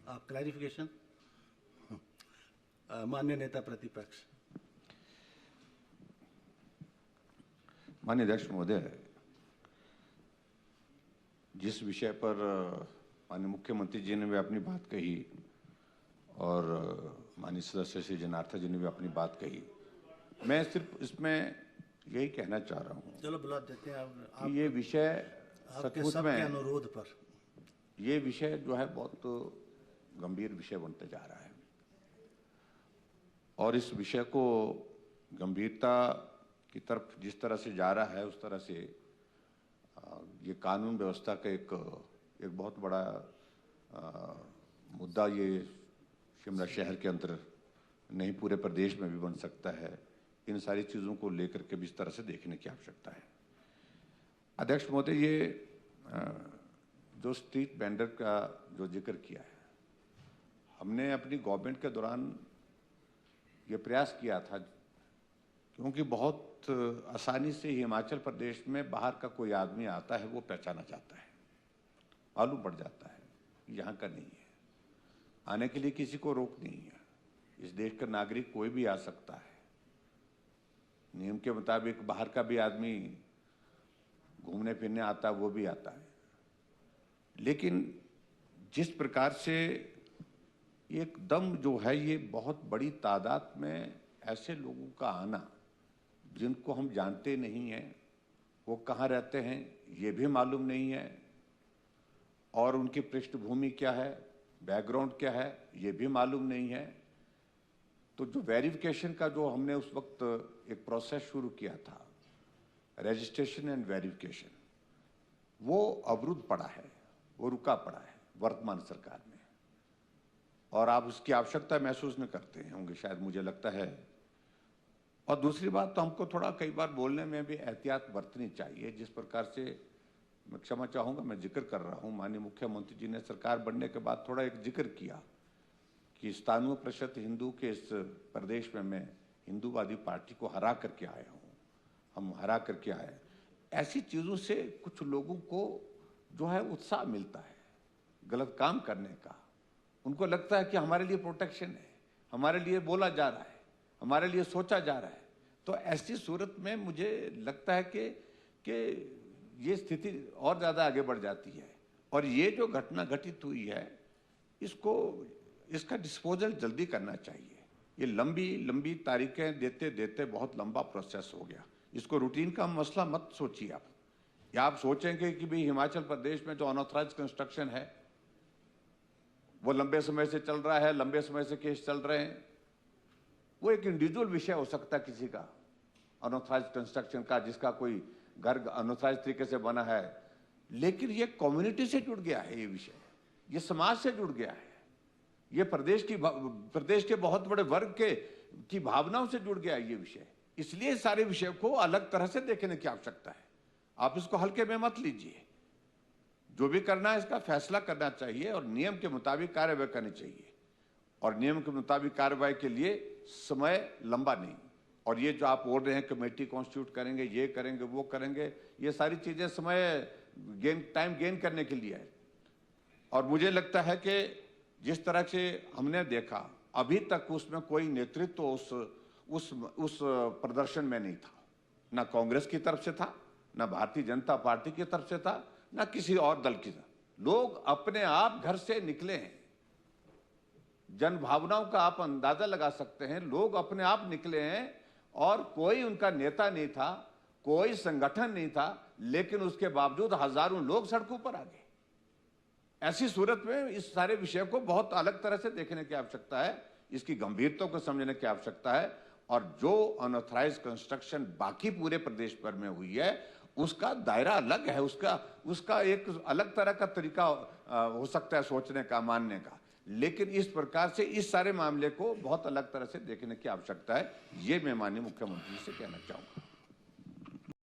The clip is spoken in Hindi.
क्लैरिफिकेशन। माननीय नेता प्रतिपक्ष। माननीय अध्यक्ष महोदय, जिस विषय पर माननीय मुख्यमंत्री जी ने भी अपनी बात कही और माननीय सदस्य श्री जनार्था जी ने भी अपनी बात कही, मैं सिर्फ इसमें यही कहना चाह रहा हूँ, चलो बुला देते हैं आप कि ये विषय सचमुच में अनुरोध पर ये विषय जो है बहुत गंभीर विषय बनते जा रहा है और इस विषय को गंभीरता की तरफ जिस तरह से जा रहा है उस तरह से ये कानून व्यवस्था का एक बहुत बड़ा मुद्दा ये शिमला शहर के अंदर नहीं पूरे प्रदेश में भी बन सकता है। इन सारी चीज़ों को लेकर के भी इस तरह से देखने की आवश्यकता है। अध्यक्ष महोदय, ये जो स्ट्रीट वेंडर का जो जिक्र किया है, हमने अपनी गवर्नमेंट के दौरान ये प्रयास किया था, क्योंकि बहुत आसानी से हिमाचल प्रदेश में बाहर का कोई आदमी आता है वो पहचाना जाता है, मालूम पड़ जाता है यहाँ का नहीं है, आने के लिए किसी को रोक नहीं है। इस देश का नागरिक कोई भी आ सकता है, नियम के मुताबिक बाहर का भी आदमी घूमने फिरने आता है वो भी आता है। लेकिन जिस प्रकार से एकदम जो है ये बहुत बड़ी तादाद में ऐसे लोगों का आना जिनको हम जानते नहीं हैं, वो कहाँ रहते हैं ये भी मालूम नहीं है और उनकी पृष्ठभूमि क्या है, बैकग्राउंड क्या है ये भी मालूम नहीं है। तो जो वेरिफिकेशन का जो हमने उस वक्त एक प्रोसेस शुरू किया था, रजिस्ट्रेशन एंड वेरिफिकेशन, वो अवरुद्ध पड़ा है, वो रुका पड़ा है वर्तमान सरकार में और आप उसकी आवश्यकता महसूस नहीं करते होंगे शायद, मुझे लगता है। और दूसरी बात तो हमको थोड़ा कई बार बोलने में भी एहतियात बरतनी चाहिए। जिस प्रकार से मैं क्षमा चाहूँगा, मैं जिक्र कर रहा हूँ, माननीय मुख्यमंत्री जी ने सरकार बनने के बाद थोड़ा एक जिक्र किया कि 97% हिंदू के इस प्रदेश में मैं हिंदूवादी पार्टी को हरा करके आया हूँ, हम हरा करके आए। ऐसी चीज़ों से कुछ लोगों को जो है उत्साह मिलता है गलत काम करने का। उनको लगता है कि हमारे लिए प्रोटेक्शन है, हमारे लिए बोला जा रहा है, हमारे लिए सोचा जा रहा है। तो ऐसी सूरत में मुझे लगता है कि ये स्थिति और ज़्यादा आगे बढ़ जाती है और ये जो घटना घटित हुई है इसका डिस्पोजल जल्दी करना चाहिए। ये लंबी तारीखें देते देते बहुत लंबा प्रोसेस हो गया। इसको रूटीन का मसला मत सोचिए आप, या आप सोचेंगे कि भाई हिमाचल प्रदेश में जो अनऑथराइज्ड कंस्ट्रक्शन है वो लंबे समय से चल रहा है, लंबे समय से केस चल रहे हैं। वो एक इंडिविजुअल विषय हो सकता है किसी का अनऑथराइज्ड कंस्ट्रक्शन का, जिसका कोई घर अनऑथराइज्ड तरीके से बना है, लेकिन ये कम्युनिटी से जुड़ गया है, ये विषय ये समाज से जुड़ गया है, ये प्रदेश के बहुत बड़े वर्ग की भावनाओं से जुड़ गया है ये विषय। इसलिए सारे विषय को अलग तरह से देखने की आवश्यकता है। आप इसको हल्के में मत लीजिए, जो भी करना है इसका फैसला करना चाहिए और नियम के मुताबिक कार्रवाई करनी चाहिए और नियम के मुताबिक कार्रवाई के लिए समय लंबा नहीं। और ये जो आप बोल रहे हैं कमेटी कॉन्स्टिट्यूट करेंगे, ये करेंगे, वो करेंगे, ये सारी चीजें समय टाइम गेन करने के लिए है। और मुझे लगता है कि जिस तरह से हमने देखा अभी तक उसमें कोई नेतृत्व उस प्रदर्शन में नहीं था, ना कांग्रेस की तरफ से था, ना भारतीय जनता पार्टी की तरफ से था, ना किसी और दल की तरफ। लोग अपने आप घर से निकले हैं, जन भावनाओं का आप अंदाजा लगा सकते हैं। लोग अपने आप निकले हैं और कोई उनका नेता नहीं था, कोई संगठन नहीं था, लेकिन उसके बावजूद हजारों लोग सड़कों पर आ गए। ऐसी सूरत में इस सारे विषय को बहुत अलग तरह से देखने की आवश्यकता है, इसकी गंभीरता को समझने की आवश्यकता है और जो अनऑथराइज्ड कंस्ट्रक्शन बाकी पूरे प्रदेश भर में हुई है उसका दायरा अलग है, उसका एक अलग तरह का तरीका हो सकता है सोचने का, मानने का। लेकिन इस प्रकार से इस सारे मामले को बहुत अलग तरह से देखने की आवश्यकता है, ये मैं माननीय मुख्यमंत्री से कहना चाहूंगा।